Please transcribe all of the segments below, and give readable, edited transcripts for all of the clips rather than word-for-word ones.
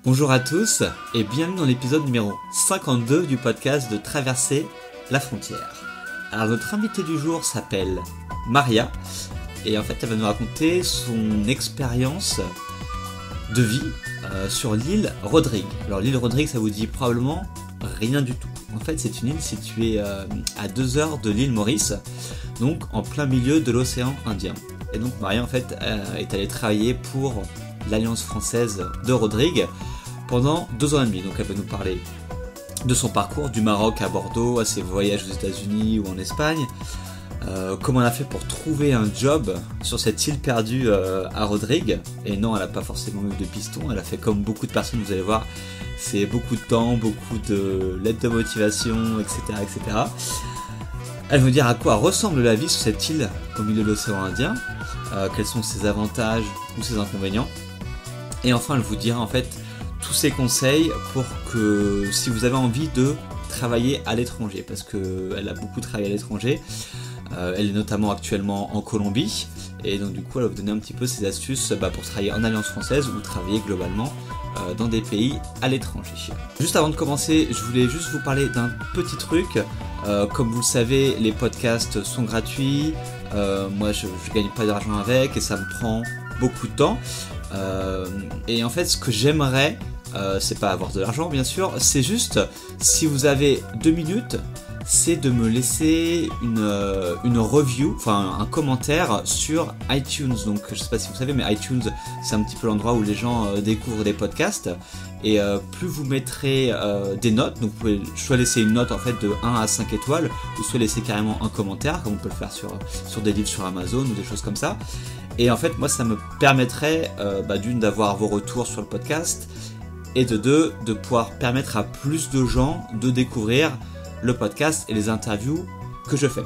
Bonjour à tous et bienvenue dans l'épisode numéro 52 du podcast de Traverser la frontière. Alors notre invitée du jour s'appelle Maria et en fait elle va nous raconter son expérience de vie sur l'île Rodrigue. Alors l'île Rodrigue, ça vous dit probablement rien du tout. En fait c'est une île située à 2 heures de l'île Maurice, donc en plein milieu de l'océan Indien. Et donc Maria en fait est allée travailler pour l'Alliance française de Rodrigue pendant 2 ans et demi. Donc elle va nous parler de son parcours du Maroc à Bordeaux, à ses voyages aux États-Unis ou en Espagne, comment elle a fait pour trouver un job sur cette île perdue à Rodrigue. Et non, elle n'a pas forcément eu de piston, elle a fait comme beaucoup de personnes, vous allez voir, c'est beaucoup de temps, beaucoup de lettres de motivation, etc. etc. Elle va nous dire à quoi ressemble la vie sur cette île au milieu de l'océan Indien, quels sont ses avantages ou ses inconvénients. Et enfin, elle vous dira en fait tous ses conseils pour que si vous avez envie de travailler à l'étranger, parce qu'elle a beaucoup travaillé à l'étranger, elle est notamment actuellement en Colombie, et donc du coup elle va vous donner un petit peu ses astuces pour travailler en Alliance française ou travailler globalement dans des pays à l'étranger. Juste avant de commencer, je voulais juste vous parler d'un petit truc. Comme vous le savez, les podcasts sont gratuits, moi je gagne pas d'argent avec et ça me prend beaucoup de temps. Et en fait ce que j'aimerais, c'est pas avoir de l'argent bien sûr, c'est juste si vous avez 2 minutes, c'est de me laisser une review, enfin un commentaire sur iTunes. Donc je sais pas si vous savez, mais iTunes c'est un petit peu l'endroit où les gens découvrent des podcasts. Et plus vous mettrez des notes, donc vous pouvez soit laisser une note en fait de 1 à 5 étoiles, ou soit laisser carrément un commentaire, comme on peut le faire sur des livres sur Amazon ou des choses comme ça. Et en fait moi ça me permettrait d'une d'avoir vos retours sur le podcast, et de deux de pouvoir permettre à plus de gens de découvrir le podcast et les interviews que je fais.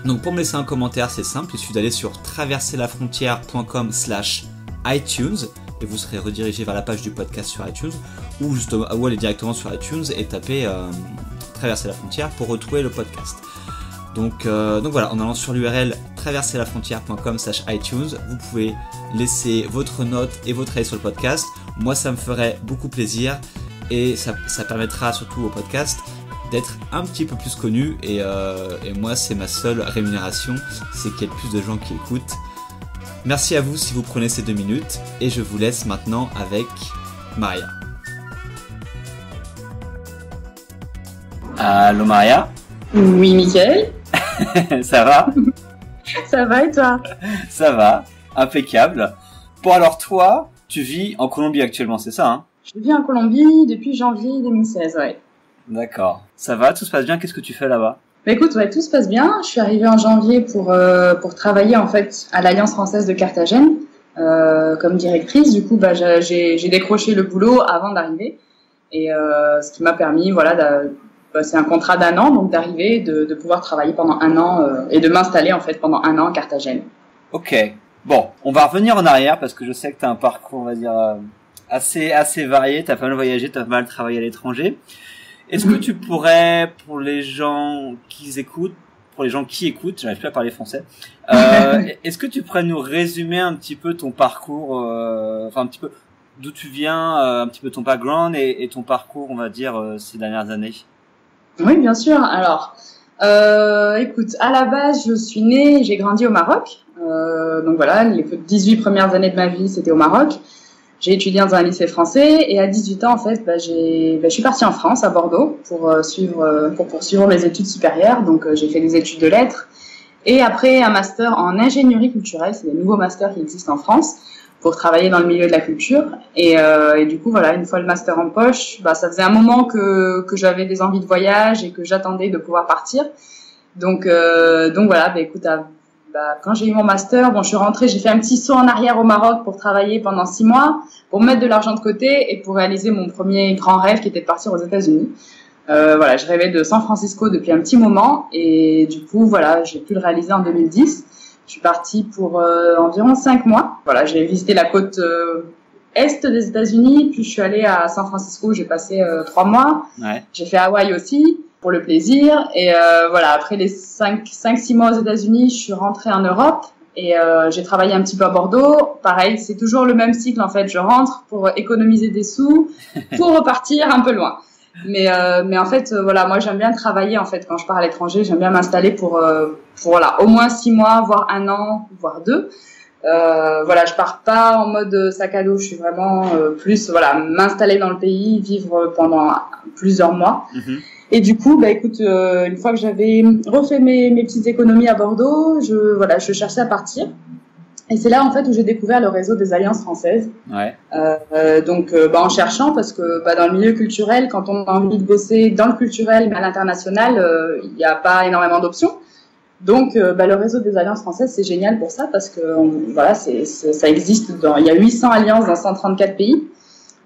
Donc pour me laisser un commentaire, c'est simple, il suffit d'aller sur traverserlafrontière.com/iTunes et vous serez redirigé vers la page du podcast sur iTunes, ou aller directement sur iTunes et taper Traverser la frontière pour retrouver le podcast. Donc voilà, en allant sur l'URL traverserlafrontière.com/iTunes, vous pouvez laisser votre note et votre avis sur le podcast. Moi ça me ferait beaucoup plaisir et ça permettra surtout au podcast d'être un petit peu plus connu, et moi c'est ma seule rémunération, c'est qu'il y ait plus de gens qui écoutent. Merci à vous si vous prenez ces 2 minutes, et je vous laisse maintenant avec Maria. Allô Maria? Oui, Mickaël. Ça va? Ça va et toi? Ça va, impeccable. Bon alors toi, tu vis en Colombie actuellement, c'est ça hein? Je vis en Colombie depuis janvier 2016, ouais. D'accord. Ça va, tout se passe bien, qu'est-ce que tu fais là-bas? Bah écoute, ouais, tout se passe bien. Je suis arrivée en janvier pour travailler en fait à l'Alliance française de Carthagène comme directrice. Du coup, j'ai décroché le boulot avant d'arriver, et ce qui m'a permis, c'est un contrat d'1 an, donc d'arriver, de pouvoir travailler pendant 1 an et de m'installer en fait pendant 1 an à Carthagène. Ok. Bon, on va revenir en arrière parce que je sais que tu as un parcours, on va dire, assez varié. Tu as pas mal voyagé, tu as pas mal travaillé à l'étranger. Est-ce que tu pourrais, pour les gens qui écoutent, j'arrive plus à parler français, est-ce que tu pourrais nous résumer un petit peu ton parcours, un petit peu d'où tu viens, un petit peu ton background et ton parcours, on va dire, ces dernières années? Oui, bien sûr. Alors, écoute, à la base, je suis née, j'ai grandi au Maroc. Donc voilà, les 18 premières années de ma vie, c'était au Maroc. J'ai étudié dans un lycée français, et à 18 ans, en fait, je suis partie en France, à Bordeaux, pour poursuivre mes études supérieures. Donc, j'ai fait des études de lettres, et après un master en ingénierie culturelle. C'est des nouveaux masters qui existent en France pour travailler dans le milieu de la culture. Et du coup, voilà, une fois le master en poche, ça faisait un moment que j'avais des envies de voyage et que j'attendais de pouvoir partir. Donc voilà, écoute, quand j'ai eu mon master, je suis rentrée, j'ai fait un petit saut en arrière au Maroc pour travailler pendant 6 mois, pour mettre de l'argent de côté et pour réaliser mon premier grand rêve qui était de partir aux États-Unis. Je rêvais de San Francisco depuis un petit moment, et du coup, voilà, j'ai pu le réaliser en 2010. Je suis partie pour environ 5 mois. Voilà, j'ai visité la côte est des États-Unis, puis je suis allée à San Francisco, j'ai passé 3 mois. Ouais. J'ai fait Hawaï aussi, pour le plaisir. Et après les 5-6 mois aux États-Unis, je suis rentrée en Europe. Et j'ai travaillé un petit peu à Bordeaux. Pareil, c'est toujours le même cycle en fait. Je rentre pour économiser des sous, pour repartir un peu loin. Mais en fait, voilà, moi j'aime bien travailler en fait quand je pars à l'étranger. J'aime bien m'installer pour voilà, au moins 6 mois, voire 1 an, voire 2. Voilà, je pars pas en mode sac à dos. Je suis vraiment plus voilà, m'installer dans le pays, vivre pendant plusieurs mois. Et du coup, bah écoute, une fois que j'avais refait mes petites économies à Bordeaux, je cherchais à partir. Et c'est là en fait où j'ai découvert le réseau des Alliances françaises. Ouais. Donc, en cherchant, parce que dans le milieu culturel, quand on a envie de bosser dans le culturel mais à l'international, il n'y a pas énormément d'options. Donc, le réseau des Alliances françaises, c'est génial pour ça, parce que voilà, ça existe il y a 800 alliances dans 134 pays.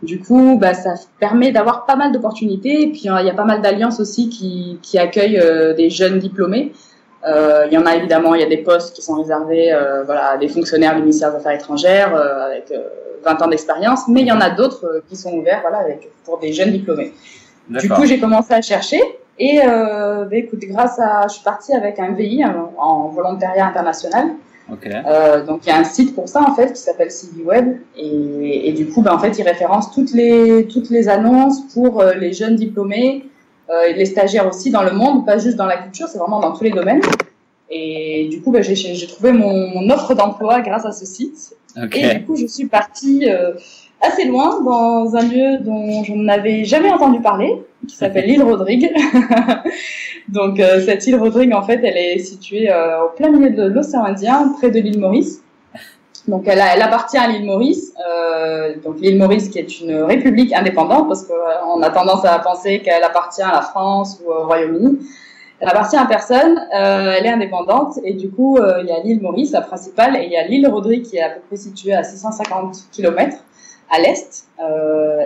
Du coup, ça permet d'avoir pas mal d'opportunités. Et puis, il y a pas mal d'alliances aussi qui accueillent des jeunes diplômés. Il y en a évidemment, il y a des postes qui sont réservés à des fonctionnaires du ministère des Affaires étrangères avec 20 ans d'expérience. Mais il y en a d'autres qui sont ouverts pour des jeunes diplômés. Du coup, j'ai commencé à chercher. Et écoute, je suis partie avec un VI en volontariat international. Okay. Donc il y a un site pour ça en fait qui s'appelle CiviWeb et du coup en fait il référence toutes les annonces pour les jeunes diplômés, les stagiaires aussi dans le monde, pas juste dans la culture, c'est vraiment dans tous les domaines. Et du coup j'ai trouvé mon offre d'emploi grâce à ce site. Okay. Et du coup je suis partie assez loin dans un lieu dont je n'avais jamais entendu parler, qui s'appelle l'île Rodrigue. Donc cette île Rodrigue en fait elle est située au plein milieu de l'océan Indien, près de l'île Maurice. Donc elle appartient à l'île Maurice, donc l'île Maurice qui est une république indépendante parce qu'on a tendance à penser qu'elle appartient à la France ou au Royaume-Uni. Elle appartient à personne, elle est indépendante et du coup il y a l'île Maurice, la principale, et il y a l'île Rodrigue qui est à peu près située à 650 km à l'est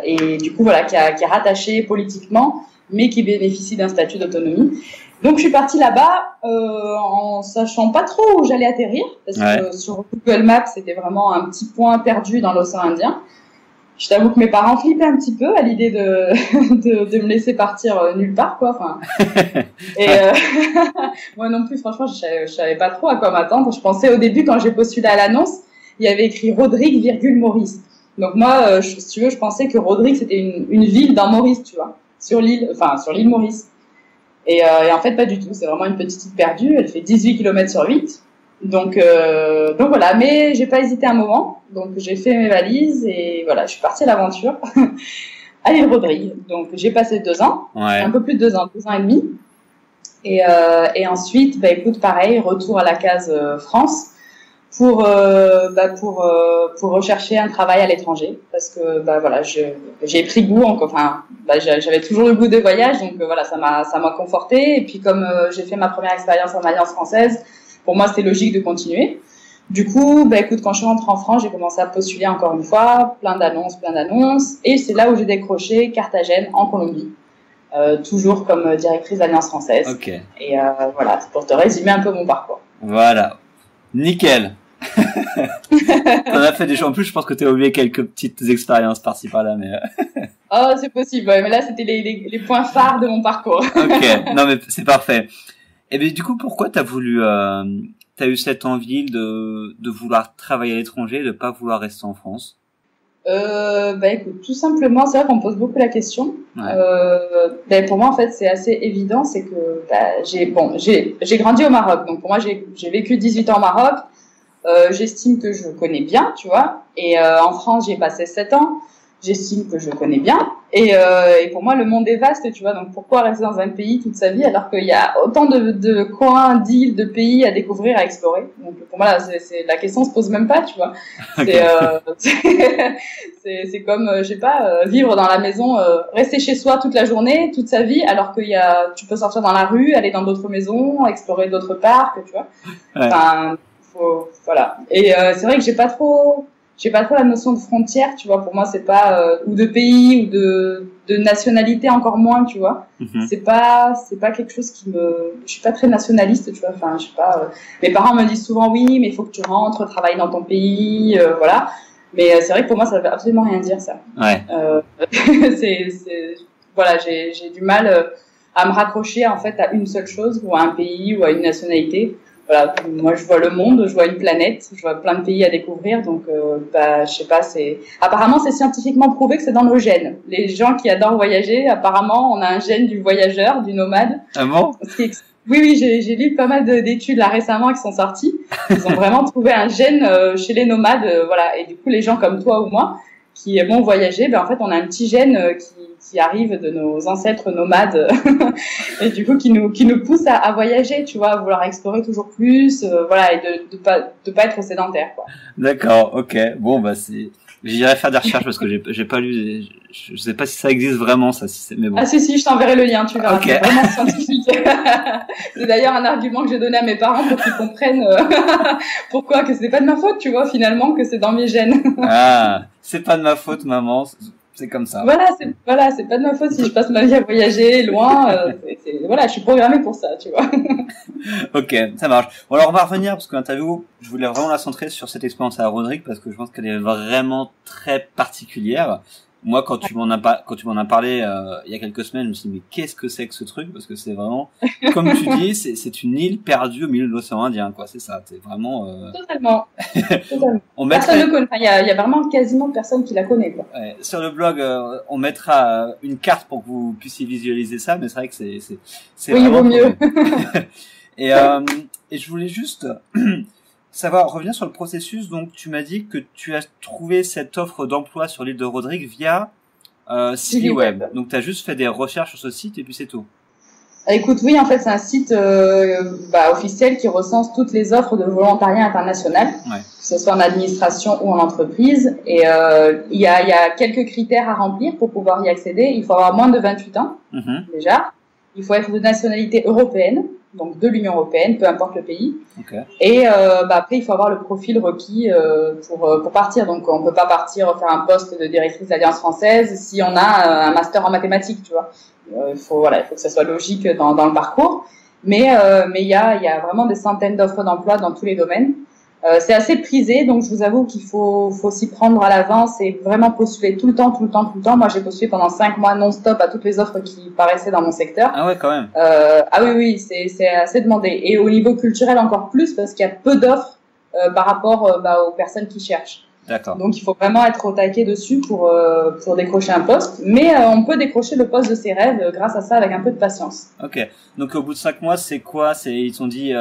et du coup voilà qui est rattachée politiquement mais qui bénéficie d'un statut d'autonomie. Donc je suis partie là-bas en sachant pas trop où j'allais atterrir parce que sur Google Maps c'était vraiment un petit point perdu dans l'océan Indien. Je t'avoue que mes parents flippaient un petit peu à l'idée de me laisser partir nulle part quoi. Enfin, et moi non plus franchement je savais pas trop à quoi m'attendre. Je pensais au début quand j'ai postulé à l'annonce il y avait écrit Rodrigue Maurice. Donc moi si tu veux je pensais que Rodrigue c'était une ville dans Maurice tu vois. Sur l'île Maurice. Et en fait, pas du tout. C'est vraiment une petite île perdue. Elle fait 18 km sur 8. Donc voilà. Mais j'ai pas hésité un moment. Donc j'ai fait mes valises et voilà, je suis partie à l'aventure à l'île Rodrigue. Donc j'ai passé 2 ans. Un peu plus de 2 ans, 2 ans et demi. Et ensuite, écoute, pareil, retour à la case France. Pour rechercher un travail à l'étranger parce que voilà j'ai pris goût j'avais toujours le goût des voyages donc voilà ça m'a conforté et puis comme j'ai fait ma première expérience en Alliance française pour moi c'était logique de continuer. Du coup écoute quand je suis rentrée en France j'ai commencé à postuler encore une fois plein d'annonces et c'est là où j'ai décroché Carthagène en Colombie toujours comme directrice d'Alliance française. Okay. Et voilà pour te résumer un peu mon parcours. Voilà. Nickel. T'en as fait déjà en plus, je pense que t'as oublié quelques petites expériences par-ci par-là, mais. Oh, c'est possible, mais là c'était les points phares de mon parcours. Ok, non mais c'est parfait. Et bien du coup, pourquoi t'as eu cette envie de vouloir travailler à l'étranger, de pas vouloir rester en France? Écoute, tout simplement, c'est vrai qu'on me pose beaucoup la question. Ouais. Pour moi, en fait, c'est assez évident, c'est que j'ai grandi au Maroc, donc pour moi, j'ai vécu 18 ans au Maroc. J'estime que je connais bien, tu vois. Et en France, j'ai passé 7 ans. J'estime que je connais bien. Et pour moi, le monde est vaste, tu vois. Donc, pourquoi rester dans un pays toute sa vie alors qu'il y a autant de coins, d'îles, de pays à découvrir, à explorer. Donc, pour moi, là, la question se pose même pas, tu vois. Okay. C'est comme, je sais pas, vivre dans la maison, rester chez soi toute la journée, toute sa vie, alors tu peux sortir dans la rue, aller dans d'autres maisons, explorer d'autres parcs, tu vois. Ouais. Enfin, voilà. Et c'est vrai que j'ai pas trop la notion de frontière, tu vois. Pour moi, c'est pas ou de pays ou de nationalité encore moins, tu vois. Mm-hmm. C'est pas quelque chose je suis pas très nationaliste, tu vois. Enfin, je sais pas. Mes parents me disent souvent oui, mais il faut que tu rentres, travailler dans ton pays, voilà. Mais c'est vrai que pour moi, ça veut absolument rien dire ça. Ouais. Voilà, j'ai du mal à me raccrocher en fait à une seule chose ou à un pays ou à une nationalité. voilà, moi je vois le monde, je vois une planète, je vois plein de pays à découvrir, donc je sais pas, apparemment c'est scientifiquement prouvé que c'est dans nos gènes. Les gens qui adorent voyager, apparemment on a un gène du voyageur, du nomade. Ah bon? Oui, j'ai lu pas mal d'études là récemment qui sont sorties. Ils ont vraiment trouvé un gène chez les nomades, voilà. Et du coup, les gens comme toi ou moi qui aiment voyager, en fait, on a un petit gène qui arrive de nos ancêtres nomades et du coup qui nous pousse à voyager, tu vois, à vouloir explorer toujours plus, voilà, et de pas être sédentaire, quoi. D'accord, ok. Bon, j'irai faire des recherches parce que j'ai pas lu, je sais pas si ça existe vraiment, ça, mais bon. Ah si, je t'enverrai le lien, tu verras. Okay. C'est vraiment scientifique. C'est d'ailleurs un argument que j'ai donné à mes parents pour qu'ils comprennent pourquoi que c'est pas de ma faute, tu vois, finalement, que c'est dans mes gènes. Ah, c'est pas de ma faute, maman. C'est comme ça. Voilà, c'est pas de ma faute si je passe ma vie à voyager loin. Voilà, je suis programmée pour ça, tu vois. Ok, ça marche. Bon, alors on va revenir parce que l'interview, je voulais vraiment la centrer sur cette expérience à Rodrigue parce que je pense qu'elle est vraiment très particulière. Moi, quand tu m'en as parlé il y a quelques semaines, je me suis dit mais qu'est-ce que c'est que ce truc? Parce que c'est vraiment, comme tu dis, c'est une île perdue au milieu de l'océan Indien, quoi. C'est ça. C'est vraiment. Totalement. Personne ne connaît. Il y a vraiment quasiment personne qui la connaît, quoi. Ouais, sur le blog, on mettra une carte pour que vous puissiez visualiser ça, mais c'est vrai que c'est oui, vraiment il vaut mieux. et je voulais juste revenir sur le processus. Donc, tu m'as dit que tu as trouvé cette offre d'emploi sur l'île de Rodrigue via CiviWeb. Donc, tu as juste fait des recherches sur ce site et puis c'est tout. Écoute, oui, en fait, c'est un site officiel qui recense toutes les offres de volontariat international, ouais. Que ce soit en administration ou en entreprise. Et il y a quelques critères à remplir pour pouvoir y accéder. Il faut avoir moins de 28 ans, déjà. Il faut être de nationalité européenne, donc de l'Union européenne, peu importe le pays. Okay. Et après, il faut avoir le profil requis pour partir. Donc, on peut pas partir faire un poste de directrice d'Alliance française si on a un master en mathématiques, tu vois. Il faut que ça soit logique dans le parcours. Mais il y a vraiment des centaines d'offres d'emploi dans tous les domaines. C'est assez prisé, donc je vous avoue qu'il faut s'y prendre à l'avance et vraiment postuler tout le temps. Moi, j'ai postulé pendant 5 mois non-stop à toutes les offres qui paraissaient dans mon secteur. Ah ouais, quand même. Oui, c'est assez demandé. Et au niveau culturel encore plus, parce qu'il y a peu d'offres par rapport aux personnes qui cherchent. D'accord. Donc, il faut vraiment être au taquet dessus pour décrocher un poste. Mais on peut décrocher le poste de ses rêves grâce à ça avec un peu de patience. Ok. Donc, au bout de 5 mois, c'est quoi? Ils t'ont dit,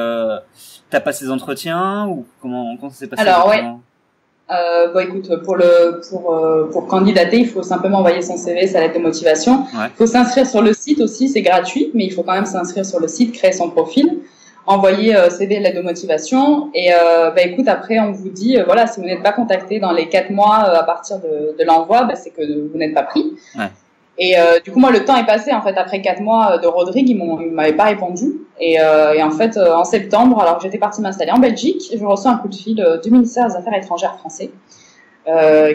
t'as passé des entretiens ou comment ça s'est passé? Alors, ouais. Écoute, pour candidater, il faut simplement envoyer son CV, sa lettre de motivation. Ouais. Il faut s'inscrire sur le site aussi, c'est gratuit, mais il faut quand même s'inscrire sur le site, créer son profil, envoyer CV, lettre de motivation. Et écoute, après on vous dit, voilà, si vous n'êtes pas contacté dans les 4 mois à partir de l'envoi, c'est que vous n'êtes pas pris. Ouais. Et du coup, moi, le temps est passé. En fait, après 4 mois de Rodrigue, ils m'avaient pas répondu. Et en fait, en septembre, alors que j'étais partie m'installer en Belgique, je reçois un coup de fil du ministère des Affaires étrangères français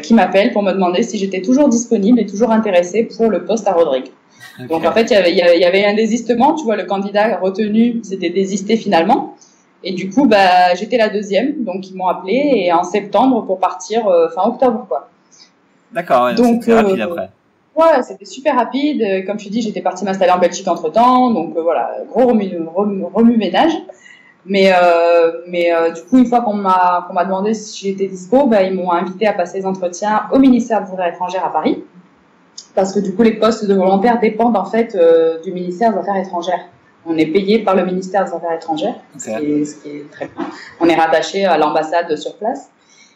qui m'appelle pour me demander si j'étais toujours disponible et toujours intéressée pour le poste à Rodrigue. Okay. Donc, en fait, il y avait un désistement. Tu vois, le candidat retenu s'était désisté finalement. Et du coup, j'étais la deuxième. Donc, ils m'ont appelé et en septembre pour partir fin octobre, quoi. D'accord, ouais, donc c'était rapide après. Ouais, c'était super rapide. Comme je te dis, j'étais partie m'installer en Belgique entre-temps. Donc voilà, gros remue-ménage. Mais du coup, une fois qu'on m'a demandé si j'étais dispo, ils m'ont invité à passer les entretiens au ministère des Affaires étrangères à Paris. Parce que du coup, les postes de volontaires dépendent en fait du ministère des Affaires étrangères. On est payé par le ministère des Affaires étrangères, okay. ce qui est très bien. On est rattaché à l'ambassade sur place.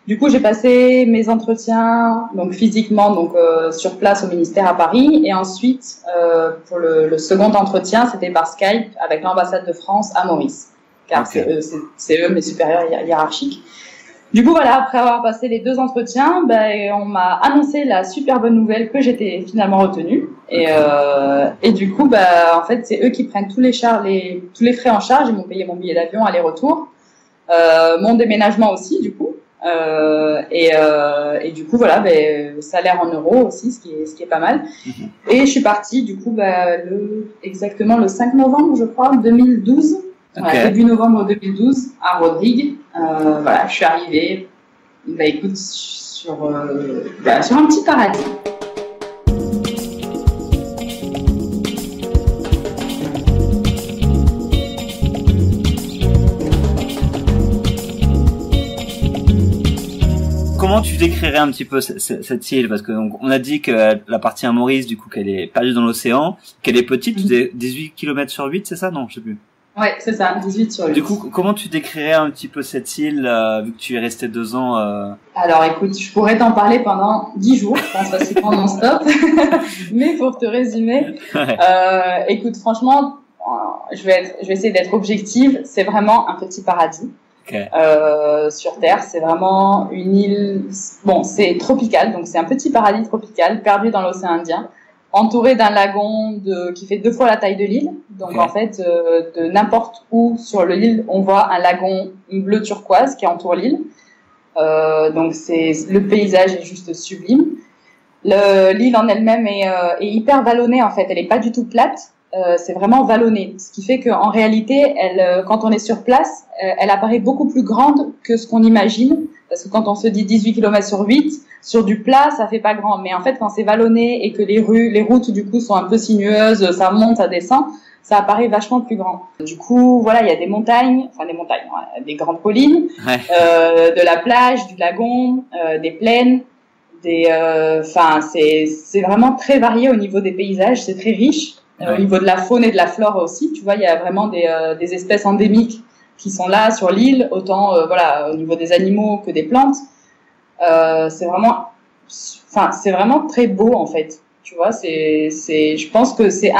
Du coup, j'ai passé mes entretiens donc physiquement sur place au ministère à Paris et ensuite pour le second entretien, c'était par Skype avec l'ambassade de France à Maurice, car okay. c'est eux mes supérieurs hiérarchiques. Du coup, voilà, après avoir passé les 2 entretiens, on m'a annoncé la super bonne nouvelle que j'étais finalement retenue. Et du coup, en fait, c'est eux qui prennent tous les frais en charge. Ils m'ont payé mon billet d'avion aller-retour, mon déménagement aussi, du coup. Et du coup, voilà, salaire en euros aussi, ce qui est pas mal. Et je suis partie, du coup, exactement le 5 novembre, je crois, 2012. Okay. Voilà, début novembre 2012 à Rodrigue. Voilà, je suis arrivée, écoute, sur un petit paradis. comment tu décrirais un petit peu cette île? Parce que on a dit que la partie à Maurice, du coup, qu'elle est perdue dans l'océan, qu'elle est petite, 18 km sur 8, c'est ça? Non, je sais plus. Ouais, c'est ça, 18 sur 8. Du coup, comment tu décrirais un petit peu cette île, vu que tu y es resté 2 ans Alors, écoute, je pourrais t'en parler pendant 10 jours, je pense, parce que non-stop. Mais pour te résumer, écoute, franchement, je vais essayer d'être objective. C'est vraiment un petit paradis. Okay. Sur Terre, c'est vraiment une île. Bon, c'est tropical, donc c'est un petit paradis tropical perdu dans l'océan Indien, entouré d'un lagon qui fait 2 fois la taille de l'île. Donc en fait, de n'importe où sur l'île, on voit un lagon bleu turquoise qui entoure l'île. Donc le paysage est juste sublime. L'île en elle-même est hyper vallonnée en fait. Elle est pas du tout plate. C'est vraiment vallonné, ce qui fait qu'en réalité, quand on est sur place, elle apparaît beaucoup plus grande que ce qu'on imagine, parce que quand on se dit 18 km sur 8, sur du plat, ça fait pas grand, mais en fait, quand c'est vallonné et que les routes du coup sont un peu sinueuses, ça monte, ça descend, ça apparaît vachement plus grand. Du coup, voilà, il y a des montagnes, des grandes collines, de la plage, du lagon, des plaines, c'est vraiment très varié au niveau des paysages, c'est très riche. Au niveau de la faune et de la flore aussi, tu vois, il y a vraiment des espèces endémiques qui sont là sur l'île, autant au niveau des animaux que des plantes. C'est vraiment très beau en fait. Tu vois, je pense que c'est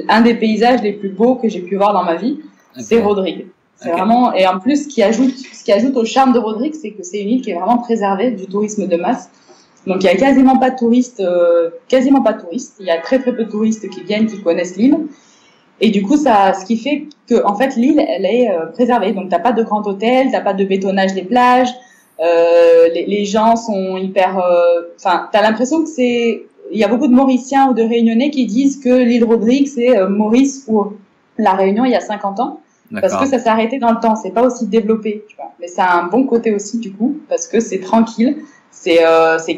un des paysages les plus beaux que j'ai pu voir dans ma vie. Okay. C'est Rodrigue. C'est vraiment, et en plus, ce qui ajoute au charme de Rodrigue, c'est que c'est une île qui est vraiment préservée du tourisme de masse. Donc il y a quasiment pas de touristes. Il y a très très peu de touristes qui viennent, qui connaissent l'île. Et du coup, ce qui fait que en fait l'île, elle est préservée. Donc t'as pas de grand hôtel, t'as pas de bétonnage des plages. Les gens sont hyper. T'as l'impression que il y a beaucoup de Mauriciens ou de Réunionnais qui disent que l'île Rodrigue c'est Maurice ou la Réunion il y a 50 ans. D'accord. Parce que ça s'est arrêté dans le temps. C'est pas aussi développé, tu vois. Mais ça a un bon côté aussi du coup, parce que c'est tranquille. C'est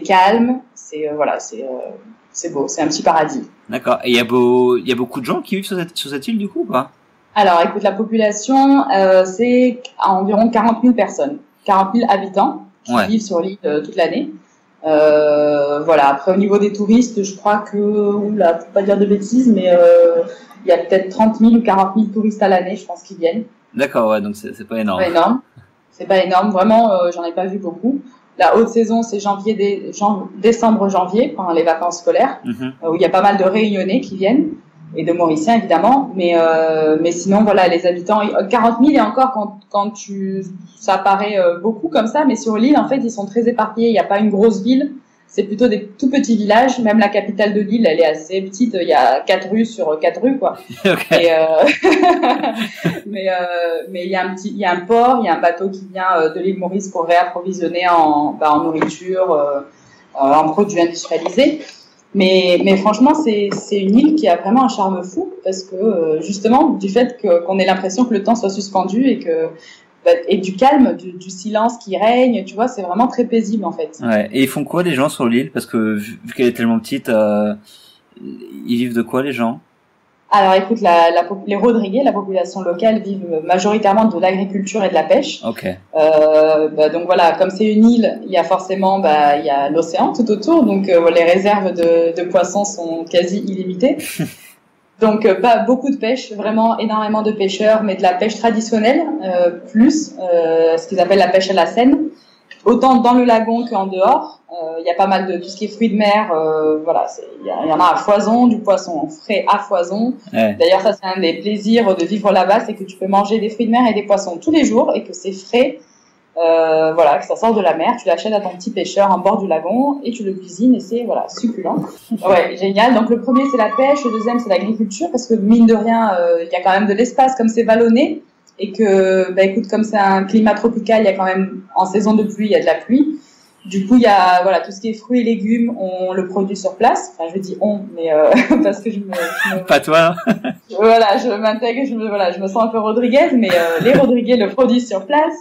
calme, c'est beau, c'est un petit paradis. D'accord. Et il y a beaucoup de gens qui vivent sur cette île du coup, ou pas? Alors, écoute, la population, c'est environ 40 000 personnes, 40 000 habitants qui vivent sur l'île toute l'année. Après, au niveau des touristes, je crois que, pour pas dire de bêtises, mais il y a peut-être 30 000 ou 40 000 touristes à l'année, je pense, qui viennent. D'accord, ouais, donc c'est pas énorme. C'est pas énorme, vraiment, j'en ai pas vu beaucoup. La haute saison, c'est décembre-janvier, pendant les vacances scolaires, où il y a pas mal de Réunionnais qui viennent, et de Mauriciens évidemment, mais sinon voilà, les habitants, 40 000 et encore ça paraît beaucoup comme ça, mais sur l'île en fait ils sont très éparpillés, il n'y a pas une grosse ville, c'est plutôt des tout petits villages, même la capitale de l'île elle est assez petite, il y a 4 rues sur 4 rues quoi. Okay. Et mais il y a un port, il y a un bateau qui vient de l'île Maurice pour réapprovisionner en nourriture, en produits industrialisés. Mais franchement, c'est une île qui a vraiment un charme fou parce que justement du fait qu'on ait l'impression que le temps soit suspendu et du calme, du silence qui règne, tu vois, c'est vraiment très paisible en fait. Ouais. Et ils font quoi les gens sur l'île? Parce que vu qu'elle est tellement petite, ils vivent de quoi les gens? Alors écoute, les Rodriguais, la population locale, vivent majoritairement de l'agriculture et de la pêche. Okay. Donc voilà, comme c'est une île, il y a forcément il y a l'océan tout autour, donc les réserves de poissons sont quasi illimitées. Donc pas beaucoup de pêche, vraiment énormément de pêcheurs, mais de la pêche traditionnelle, ce qu'ils appellent la pêche à la Seine, autant dans le lagon qu'en dehors. Il y a pas mal de tout ce qui est fruits de mer, il y en a à foison, du poisson frais à foison. Ouais. D'ailleurs ça c'est un des plaisirs de vivre là-bas, c'est que tu peux manger des fruits de mer et des poissons tous les jours et que c'est frais, que ça sort de la mer, tu l'achètes à ton petit pêcheur en bord du lagon et tu le cuisines et c'est succulent. Ouais, génial. Donc le premier c'est la pêche, le deuxième c'est l'agriculture parce que mine de rien il y a quand même de l'espace comme c'est vallonné et que écoute, comme c'est un climat tropical, il y a quand même en saison de pluie, il y a de la pluie. Du coup, il y a tout ce qui est fruits et légumes, on le produit sur place. Enfin, je dis on, mais parce que je me pas toi. Voilà, je m'intègre, je me sens un peu Rodriguez, mais les Rodriguais le produisent sur place.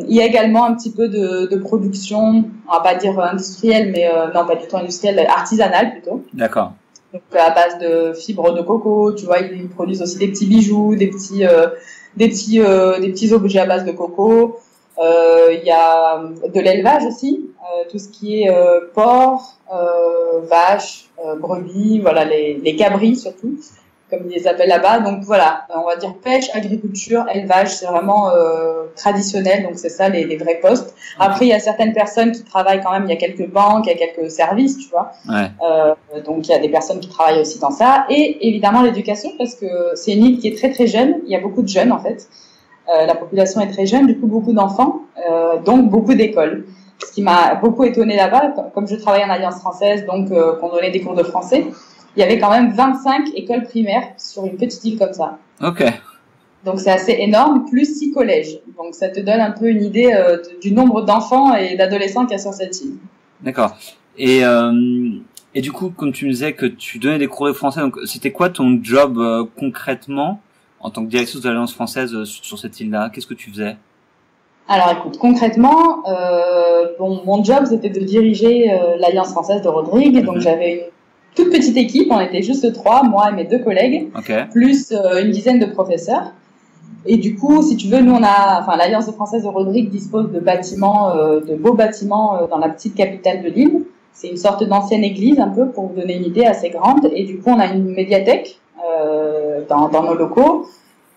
Il y a également un petit peu de production, on va pas dire industrielle, mais non, pas du tout industrielle, artisanale plutôt. D'accord. Donc à base de fibres de coco, tu vois, ils produisent aussi des petits bijoux, des petits objets à base de coco. Il y a de l'élevage aussi, tout ce qui est porc, vaches, brebis, voilà, les cabris surtout, comme ils les appellent là-bas. Donc voilà, on va dire pêche, agriculture, élevage, c'est vraiment traditionnel, donc c'est ça les vrais postes. Après, il y a certaines personnes qui travaillent quand même, il y a quelques banques, il y a quelques services, tu vois. Ouais. Donc il y a des personnes qui travaillent aussi dans ça. Et évidemment l'éducation, parce que c'est une île qui est très très jeune, il y a beaucoup de jeunes en fait. La population est très jeune, du coup beaucoup d'enfants, donc beaucoup d'écoles. Ce qui m'a beaucoup étonnée là-bas, comme je travaille en Alliance française, donc qu'on donnait des cours de français, il y avait quand même 25 écoles primaires sur une petite île comme ça. Ok. Donc c'est assez énorme, plus 6 collèges. Donc ça te donne un peu une idée du nombre d'enfants et d'adolescents qu'il y a sur cette île. D'accord. Et du coup, comme tu me disais que tu donnais des cours de français, donc c'était quoi ton job concrètement en tant que directrice de l'Alliance française sur cette île-là? Qu'est-ce que tu faisais? Alors écoute, concrètement, mon job c'était de diriger l'Alliance française de Rodrigue. Donc j'avais une toute petite équipe, on était juste 3, moi et mes 2 collègues, plus une dizaine de professeurs. Et du coup, si tu veux, nous l'Alliance française de Rodrigue dispose de bâtiments, de beaux bâtiments dans la petite capitale de l'île. C'est une sorte d'ancienne église un peu, pour vous donner une idée, assez grande. Et du coup, on a une médiathèque dans nos locaux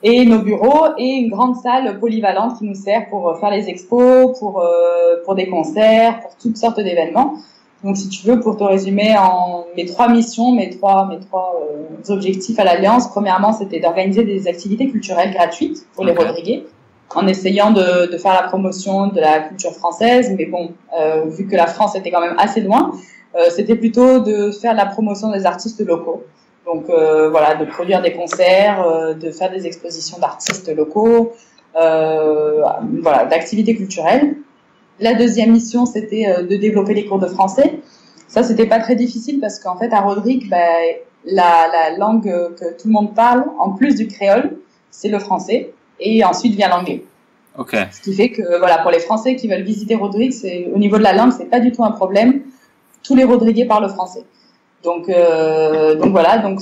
et nos bureaux et une grande salle polyvalente qui nous sert pour faire les expos, pour des concerts, pour toutes sortes d'événements. Donc, si tu veux, pour te résumer en mes 3 missions, mes trois objectifs à l'Alliance, premièrement, c'était d'organiser des activités culturelles gratuites pour les Rodriguais, en essayant de faire la promotion de la culture française. Mais bon, vu que la France était quand même assez loin, c'était plutôt de faire la promotion des artistes locaux. Donc, voilà, de produire des concerts, de faire des expositions d'artistes locaux, voilà, d'activités culturelles. La deuxième mission, c'était de développer les cours de français. Ça, c'était pas très difficile parce qu'en fait, à Rodrigue, la langue que tout le monde parle, en plus du créole, c'est le français. Et ensuite vient l'anglais. Okay. Ce qui fait que, voilà, pour les Français qui veulent visiter Rodrigue, au niveau de la langue, c'est pas du tout un problème. Tous les Rodriguais parlent français. Donc voilà, donc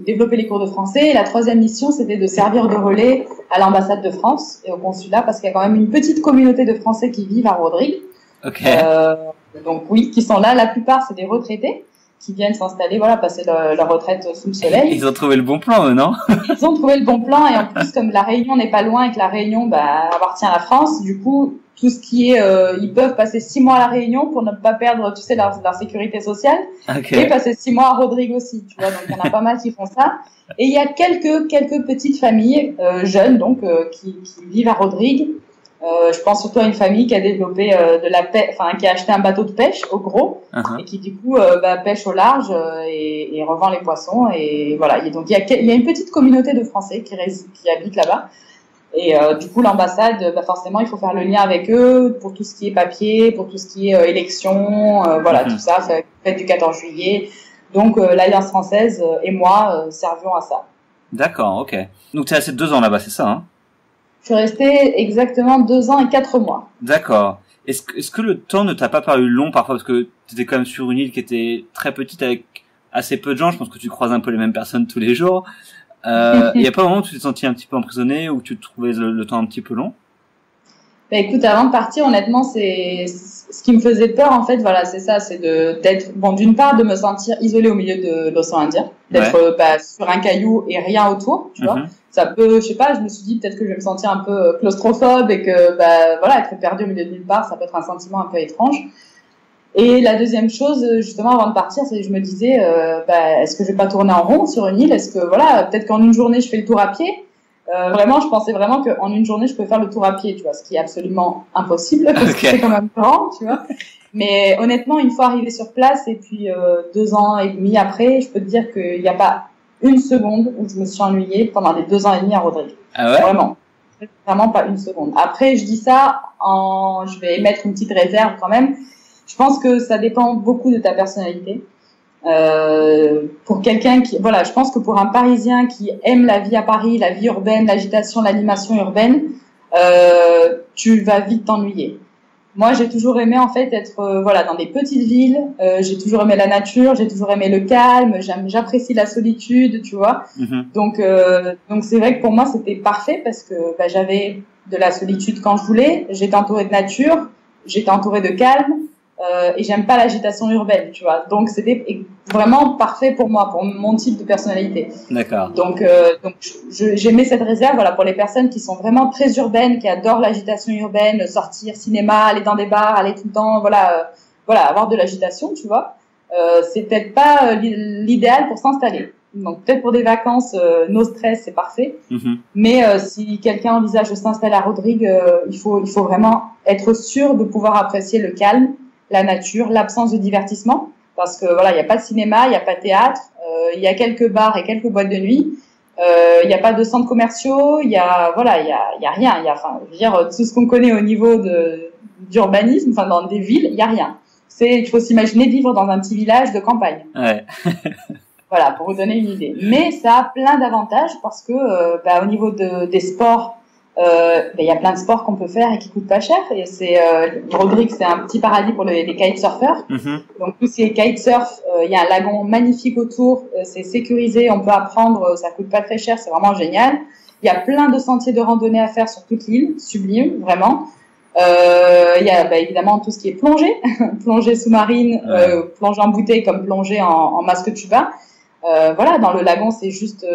développer les cours de français. Et la troisième mission, c'était de servir de relais à l'ambassade de France et au consulat, parce qu'il y a quand même une petite communauté de Français qui vivent à Rodrigue. Okay. Donc oui, qui sont là. La plupart, c'est des retraités qui viennent s'installer, voilà, passer leur retraite sous le soleil. Ils ont trouvé le bon plan, eux, non? Ils ont trouvé le bon plan, et en plus, comme la Réunion n'est pas loin et que la Réunion appartient à la France, du coup, tout ce qui est, ils peuvent passer 6 mois à la Réunion pour ne pas perdre, tu sais, leur sécurité sociale, et passer 6 mois à Rodrigue aussi, tu vois. Donc il y en a pas mal qui font ça. Et il y a quelques petites familles jeunes, donc qui vivent à Rodrigue. Je pense surtout à une famille qui a développé qui a acheté un bateau de pêche au gros, et qui du coup pêche au large et revend les poissons, et voilà. Et donc il y a une petite communauté de Français qui habitent là-bas. Et du coup, l'ambassade, forcément, il faut faire le lien avec eux pour tout ce qui est papier, pour tout ce qui est élection, voilà, tout ça, fête du 14 juillet. Donc, l'Alliance française et moi servions à ça. D'accord, ok. Donc, tu es resté 2 ans là-bas, c'est ça, hein? Je suis restée exactement 2 ans et 4 mois. D'accord. Est-ce que le temps ne t'a pas paru long parfois, parce que tu étais quand même sur une île qui était très petite avec assez peu de gens, je pense que tu croises un peu les mêmes personnes tous les jours. Il y a pas un moment où tu t'es senti un petit peu emprisonné ou tu trouvais le temps un petit peu long? Écoute, avant de partir, honnêtement, c'est ce qui me faisait peur, en fait, voilà, c'est ça, c'est d'une part, de me sentir isolée au milieu de l'océan Indien, d'être sur un caillou et rien autour, tu vois. Ça peut, je sais pas, je me suis dit peut-être que je vais me sentir un peu claustrophobe et que, voilà, être perdu au milieu de nulle part, ça peut être un sentiment un peu étrange. Et la deuxième chose, justement, avant de partir, c'est que je me disais, est-ce que je vais pas tourner en rond sur une île? Est-ce que, voilà, peut-être qu'en une journée, je fais le tour à pied? Vraiment, je pensais vraiment qu'en une journée, je pouvais faire le tour à pied, tu vois, ce qui est absolument impossible, parce que c'est quand même grand, tu vois. Mais honnêtement, une fois arrivé sur place, et puis 2 ans et demi après, je peux te dire qu'il n'y a pas une seconde où je me suis ennuyée pendant les 2 ans et demi à Rodrigue. Ah ouais? Vraiment pas une seconde. Après, je dis ça je vais émettre une petite réserve quand même. Je pense que ça dépend beaucoup de ta personnalité. Pour quelqu'un je pense que pour un Parisien qui aime la vie à Paris, la vie urbaine, l'agitation, l'animation urbaine, tu vas vite t'ennuyer. Moi, j'ai toujours aimé en fait être dans des petites villes. J'ai toujours aimé la nature, j'ai toujours aimé le calme. J'apprécie la solitude, tu vois. Donc c'est vrai que pour moi c'était parfait parce que j'avais de la solitude quand je voulais, j'étais entourée de nature, j'étais entourée de calme, et j'aime pas l'agitation urbaine, tu vois. Donc c'était vraiment parfait pour moi, pour mon type de personnalité. D'accord. Donc j'aimais cette réserve, voilà, pour les personnes qui sont vraiment très urbaines, qui adorent l'agitation urbaine, sortir, cinéma, aller dans des bars, aller tout le temps, voilà, avoir de l'agitation, tu vois. C'est peut-être pas l'idéal pour s'installer. Donc peut-être pour des vacances, no stress, c'est parfait. Mais si quelqu'un envisage de s'installer à Rodrigue, il faut vraiment être sûr de pouvoir apprécier le calme, la nature, l'absence de divertissement, parce que voilà, il y a pas de cinéma, il y a pas de théâtre, il y a quelques bars et quelques boîtes de nuit, il y a pas de centres commerciaux, il y a rien, enfin, je veux dire, tout ce qu'on connaît au niveau d'urbanisme, enfin dans des villes, il y a rien. Il faut s'imaginer vivre dans un petit village de campagne. Ouais. Voilà, pour vous donner une idée. Mais ça a plein d'avantages parce que au niveau des sports, il y a plein de sports qu'on peut faire et qui coûtent pas cher. Et Rodrigue, c'est un petit paradis pour les kitesurfers. Donc tout ce qui est kitesurf, il y a un lagon magnifique autour, c'est sécurisé, on peut apprendre, ça coûte pas très cher, c'est vraiment génial. Il y a plein de sentiers de randonnée à faire sur toute l'île, sublime, vraiment. Il y a évidemment tout ce qui est plongée, plongée sous-marine, plongée en bouteille comme plongée en masque tuba. Voilà, dans le lagon, c'est juste,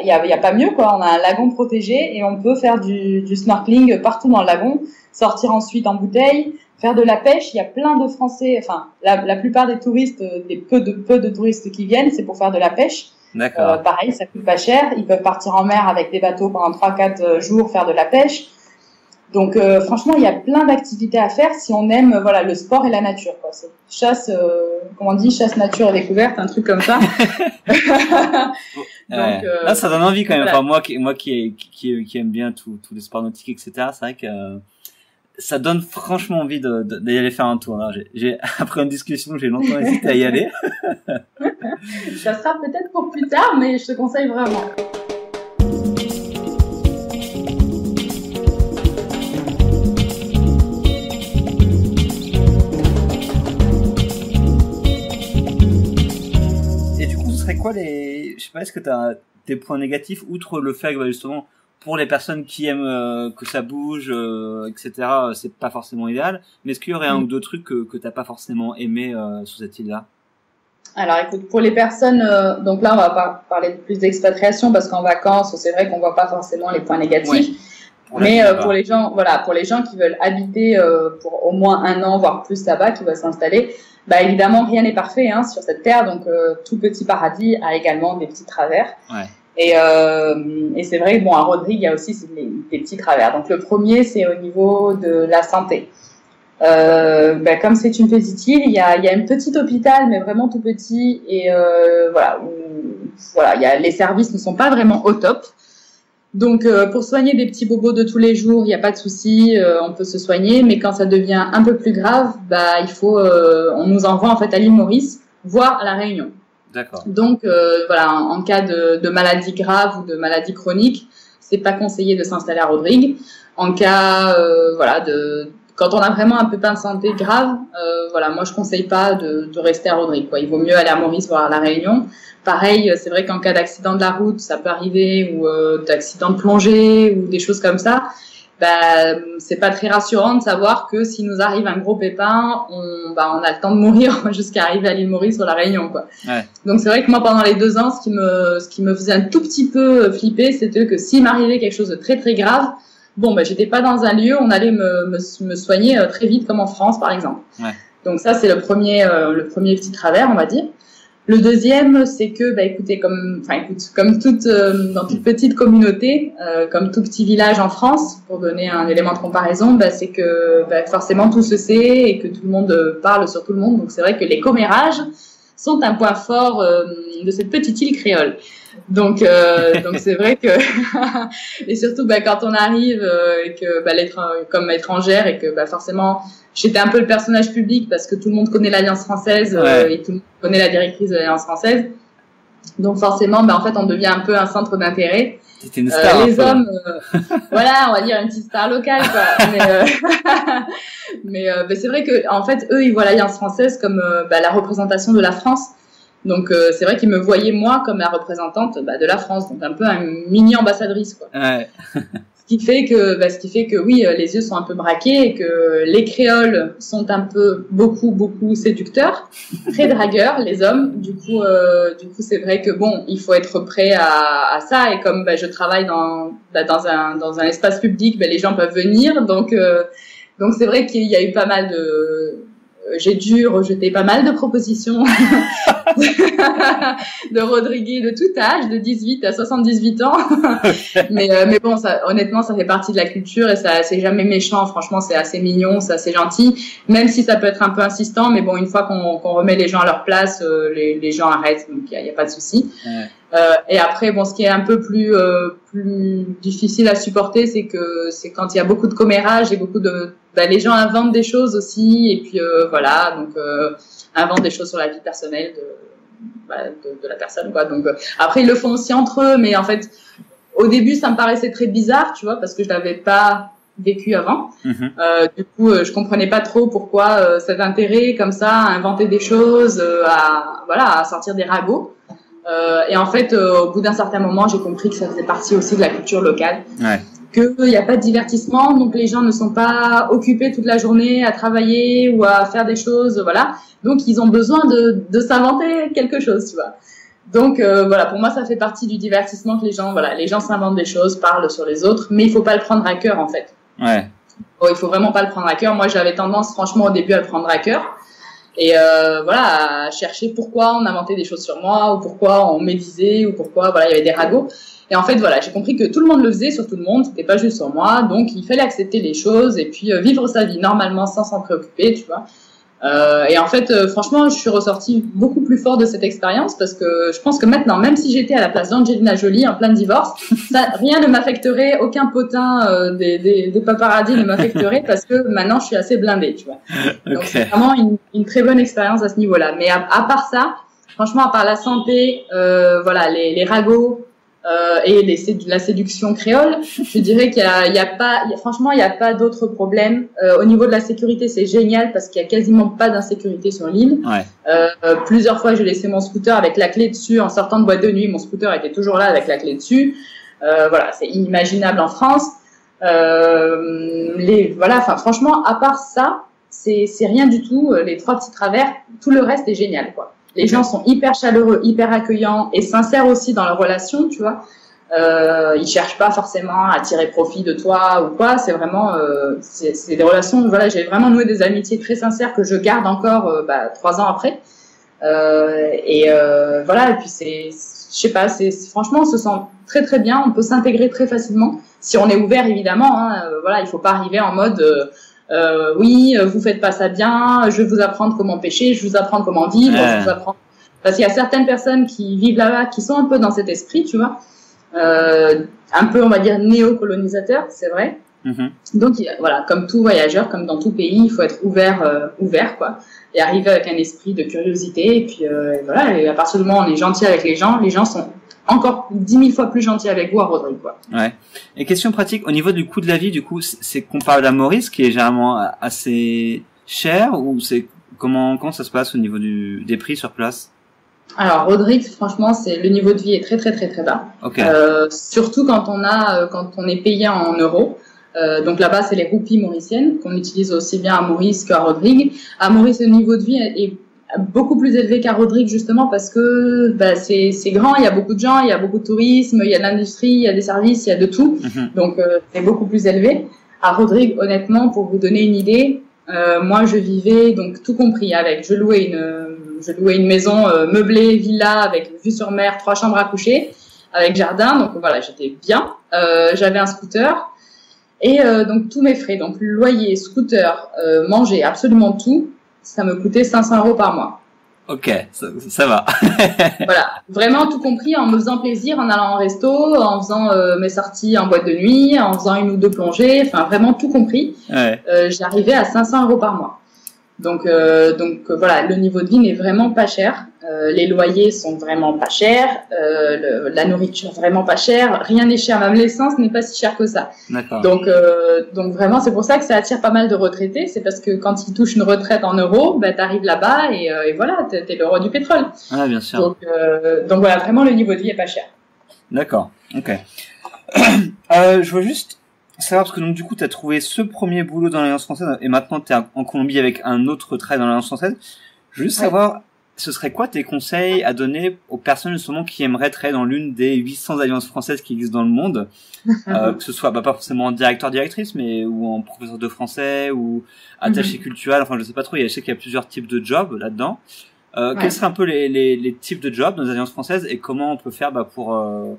il y a pas mieux, quoi. On a un lagon protégé et on peut faire du snorkeling partout dans le lagon, sortir ensuite en bouteille, faire de la pêche. Il y a plein de Français, enfin, la plupart des touristes, des peu de touristes qui viennent, c'est pour faire de la pêche. D'accord. Pareil, ça coûte pas cher. Ils peuvent partir en mer avec des bateaux pendant 3-4 jours, faire de la pêche. Donc franchement, il y a plein d'activités à faire si on aime voilà le sport et la nature, quoi. C'est chasse, comment on dit, chasse nature et découverte, un truc comme ça. Donc, là, ça donne envie quand même. Voilà. Enfin, moi qui aime bien tous les sports nautiques, etc. C'est vrai que ça donne franchement envie d'y aller faire un tour. Là, après une discussion, j'ai longtemps hésité à y aller. Ça sera peut-être pour plus tard, mais je te conseille vraiment. Quoi je sais pas, est-ce que tu as des points négatifs outre le fait que justement pour les personnes qui aiment que ça bouge, etc. C'est pas forcément idéal, mais est-ce qu'il y aurait un ou deux trucs que t'as pas forcément aimé sur cette île-là? Alors écoute, pour les personnes, donc là on va pas parler de plus d'expatriation parce qu'en vacances c'est vrai qu'on voit pas forcément les points négatifs. Ouais. Mais pour les gens, voilà, pour les gens qui veulent habiter pour au moins 1 an voire plus là-bas, qui veulent s'installer. Évidemment, rien n'est parfait sur cette terre, donc tout petit paradis a également des petits travers. Ouais. Et c'est vrai que à Rodrigue, il y a aussi des petits travers. Donc le premier, c'est au niveau de la santé. Comme c'est une petite île, il y a un petit hôpital, mais vraiment tout petit, et les services ne sont pas vraiment au top. Donc pour soigner des petits bobos de tous les jours, il n'y a pas de souci, on peut se soigner, mais quand ça devient un peu plus grave, il faut on nous envoie en fait à l'île Maurice, voire à la Réunion. D'accord. Donc en cas de maladie grave ou de maladie chronique, c'est pas conseillé de s'installer à Rodrigue. En cas quand on a vraiment un pépin de santé grave, moi je conseille pas de rester à Rodrigue, quoi. Il vaut mieux aller à Maurice, voire à la Réunion. Pareil, c'est vrai qu'en cas d'accident de la route, ça peut arriver, ou d'accident de plongée, ou des choses comme ça. C'est pas très rassurant de savoir que s'il nous arrive un gros pépin, on a le temps de mourir jusqu'à arriver à l'île Maurice ou à la Réunion, quoi. Ouais. Donc c'est vrai que moi, pendant les 2 ans, ce qui me faisait un tout petit peu flipper, c'était que s'il m'arrivait quelque chose de très très grave, j'étais pas dans un lieu, on allait me soigner très vite, comme en France, par exemple. Ouais. Donc ça, c'est le premier petit travers, on va dire. Le deuxième, c'est que, comme dans toute petite communauté, comme tout petit village en France, pour donner un élément de comparaison, c'est que forcément tout se sait et que tout le monde parle sur tout le monde. Donc c'est vrai que les commérages sont un point fort de cette petite île créole. Donc c'est vrai que et surtout quand on arrive et que comme étrangère et que forcément j'étais un peu le personnage public parce que tout le monde connaît l'Alliance française et tout le monde connaît la directrice de l'Alliance française. Donc forcément en fait on devient un peu un centre d'intérêt. C'était une star. Les hommes on va dire une petite star locale, quoi. Mais c'est vrai que en fait eux ils voient l'Alliance française comme la représentation de la France. Donc c'est vrai qu'ils me voyaient moi comme la représentante de la France, donc un peu une mini ambassadrice, quoi. Ouais. Ce Ce qui fait que oui, les yeux sont un peu braqués et que les créoles sont un peu beaucoup séducteurs, très dragueurs, les hommes. Du coup, c'est vrai que bon, il faut être prêt à ça. Et comme je travaille dans un espace public, les gens peuvent venir. Donc c'est vrai qu'il y a eu pas mal j'ai dû rejeter pas mal de propositions de Rodriguez de tout âge, de 18 à 78 ans. mais bon, honnêtement, ça fait partie de la culture et c'est jamais méchant. Franchement, c'est assez mignon, c'est assez gentil. Même si ça peut être un peu insistant, mais bon, une fois qu'on remet les gens à leur place, les gens arrêtent, donc il y a pas de souci. Ouais. Et après, bon, ce qui est un peu plus difficile à supporter, c'est quand il y a beaucoup de commérages et beaucoup les gens inventent des choses aussi, et puis voilà, donc inventent des choses sur la vie personnelle de la personne, quoi. Donc après, ils le font aussi entre eux, mais en fait, au début, ça me paraissait très bizarre, tu vois, parce que je l'avais pas vécu avant. Du coup, je comprenais pas trop pourquoi cet intérêt comme ça à inventer des choses, à sortir des ragots. Et en fait, au bout d'un certain moment, j'ai compris que ça faisait partie aussi de la culture locale. Ouais. Qu'il n'y a pas de divertissement, donc les gens ne sont pas occupés toute la journée à travailler ou à faire des choses, voilà. Donc ils ont besoin de s'inventer quelque chose, tu vois. Donc voilà, pour moi ça fait partie du divertissement que les gens s'inventent des choses, parlent sur les autres, mais il faut pas le prendre à cœur en fait. Ouais. Il faut vraiment pas le prendre à cœur. Moi j'avais tendance franchement au début à le prendre à cœur. Et à chercher pourquoi on inventait des choses sur moi, ou pourquoi on médisait, ou pourquoi il y avait des ragots. Et en fait, j'ai compris que tout le monde le faisait sur tout le monde, c'était pas juste sur moi, donc il fallait accepter les choses et puis vivre sa vie normalement sans s'en préoccuper, tu vois. Et en fait, franchement, je suis ressortie beaucoup plus fort de cette expérience parce que je pense que maintenant, même si j'étais à la place d'Angelina Jolie en plein divorce, rien ne m'affecterait, aucun potin des paparazzis ne m'affecterait parce que maintenant je suis assez blindée, tu vois. Donc c'est vraiment une très bonne expérience à ce niveau-là. Mais à part ça, franchement, à part la santé, les ragots, et la séduction créole, je dirais qu'il y a pas d'autres problèmes. Au niveau de la sécurité, c'est génial parce qu'il y a quasiment pas d'insécurité sur l'île. Ouais. Plusieurs fois, j'ai laissé mon scooter avec la clé dessus en sortant de boîte de nuit. Mon scooter était toujours là avec la clé dessus. C'est inimaginable en France. Franchement, à part ça, c'est rien du tout. Les 3 petits travers, tout le reste est génial, quoi. Les gens sont hyper chaleureux, hyper accueillants et sincères aussi dans leur relation, tu vois. Ils cherchent pas forcément à tirer profit de toi ou quoi. C'est vraiment, c'est des relations. Voilà, j'ai vraiment noué des amitiés très sincères que je garde encore 3 ans après. Et puis je sais pas, franchement, on se sent très très bien. On peut s'intégrer très facilement si on est ouvert, évidemment. Il faut pas arriver en mode oui, vous faites pas ça bien, je vais vous apprendre comment pêcher, je vais vous apprendre comment vivre, je vais vous apprendre... Parce qu'il y a certaines personnes qui vivent là-bas qui sont un peu dans cet esprit, tu vois, un peu, on va dire, néo-colonisateur, c'est vrai. Donc, comme tout voyageur, comme dans tout pays, il faut être ouvert, quoi, et arriver avec un esprit de curiosité, et puis et à partir du moment où on est gentil avec les gens sont encore 10 000 fois plus gentils avec vous à Rodrigue, quoi. Ouais. Et question pratique, au niveau du coût de la vie, du coup, c'est comparable à Maurice, qui est généralement assez cher, ou c'est comment ça se passe au niveau des prix sur place? Alors Rodrigue, franchement, le niveau de vie est très très très très bas. Okay. Surtout quand on est payé en euros. Donc là-bas, c'est les roupies mauriciennes qu'on utilise aussi bien à Maurice qu'à Rodrigue. À Maurice, le niveau de vie est beaucoup plus élevé qu'à Rodrigue, justement parce que c'est grand, il y a beaucoup de gens, il y a beaucoup de tourisme, il y a de l'industrie, il y a des services, il y a de tout. Donc c'est beaucoup plus élevé. À Rodrigue, honnêtement, pour vous donner une idée, moi je vivais, donc tout compris, je louais une maison meublée, villa, avec vue sur mer, 3 chambres à coucher, avec jardin, donc voilà, j'étais bien. J'avais un scooter et donc tous mes frais, donc loyer, scooter, manger, absolument tout, ça me coûtait 500 € par mois. Ok, ça va. Voilà, vraiment tout compris, en me faisant plaisir, en allant en resto, en faisant mes sorties en boîte de nuit, en faisant 1 ou 2 plongées, enfin vraiment tout compris. Ouais. J'arrivais à 500 € par mois. Donc voilà, le niveau de vie n'est vraiment pas cher. Les loyers sont vraiment pas chers. La nourriture vraiment pas chère. Rien n'est cher, même l'essence n'est pas si cher que ça. D'accord. Donc vraiment, c'est pour ça que ça attire pas mal de retraités. C'est parce que quand ils touchent une retraite en euros, t'arrives là-bas et voilà, t'es le roi du pétrole. Ah, bien sûr. Donc voilà, vraiment le niveau de vie est pas cher. D'accord. Ok. Je veux juste savoir, parce que donc du coup, tu as trouvé ce premier boulot dans l'Alliance française et maintenant tu es en Colombie avec un autre travail dans l'Alliance française. Je veux juste savoir, ce serait quoi tes conseils à donner aux personnes justement qui aimeraient travailler dans l'une des 800 alliances françaises qui existent dans le monde, que ce soit pas forcément en directeur, directrice, mais ou en professeur de français ou attaché culturel, enfin je sais pas trop, je sais qu'il y a plusieurs types de jobs là-dedans. Quels seraient un peu les types de jobs dans les alliances françaises et comment on peut faire pour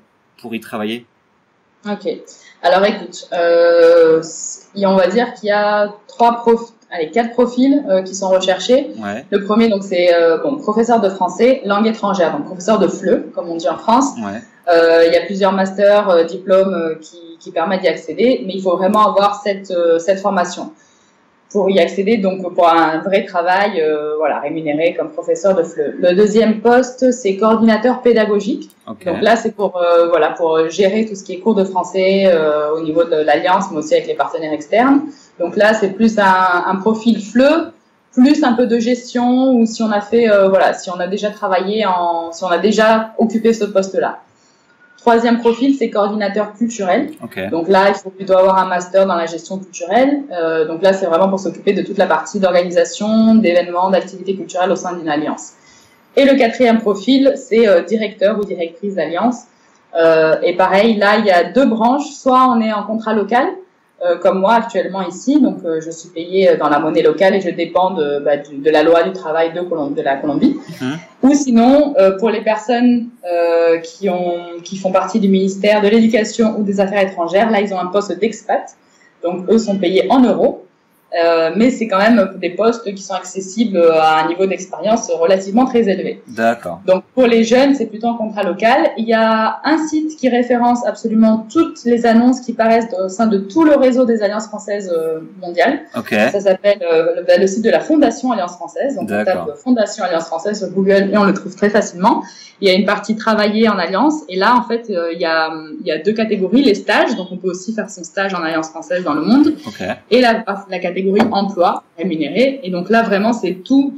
y travailler? Ok. Alors écoute, on va dire qu'il y a quatre profils qui sont recherchés. Ouais. Le premier, donc c'est professeur de français, langue étrangère, donc professeur de FLE, comme on dit en France. Ouais. Il y a plusieurs masters, diplômes qui permettent d'y accéder, mais il faut vraiment avoir cette formation pour y accéder, donc pour un vrai travail rémunéré comme professeur de FLE. Le deuxième poste, c'est coordinateur pédagogique. Okay. Donc là, c'est pour gérer tout ce qui est cours de français au niveau de l'Alliance, mais aussi avec les partenaires externes. Donc là, c'est plus un profil FLE, plus un peu de gestion, ou si on a fait si on a déjà travaillé si on a déjà occupé ce poste-là. Troisième profil, c'est coordinateur culturel. Okay. Donc là, il faut plutôt avoir un master dans la gestion culturelle. Donc là, c'est vraiment pour s'occuper de toute la partie d'organisation, d'événements, d'activités culturelles au sein d'une alliance. Et le quatrième profil, c'est directeur ou directrice d'alliance. Et pareil, là, il y a deux branches. Soit on est en contrat local, comme moi actuellement ici, donc je suis payée dans la monnaie locale et je dépends de la loi du travail de la Colombie. Ou sinon, pour les personnes qui font partie du ministère de l'Éducation ou des Affaires étrangères, là ils ont un poste d'expat, donc eux sont payés en euros. Mais c'est quand même des postes qui sont accessibles à un niveau d'expérience relativement très élevé. D'accord. Donc pour les jeunes, c'est plutôt en contrat local. Il y a un site qui référence absolument toutes les annonces qui paraissent au sein de tout le réseau des alliances françaises mondiales. Okay. Ça s'appelle le site de la Fondation Alliance Française. Donc on tape Fondation Alliance Française sur Google et on le trouve très facilement. Il y a une partie travailler en alliance et là en fait il y a deux catégories, les stages, donc on peut aussi faire son stage en alliance française dans le monde. Okay. Et la catégorie emploi rémunéré, et donc là vraiment c'est tout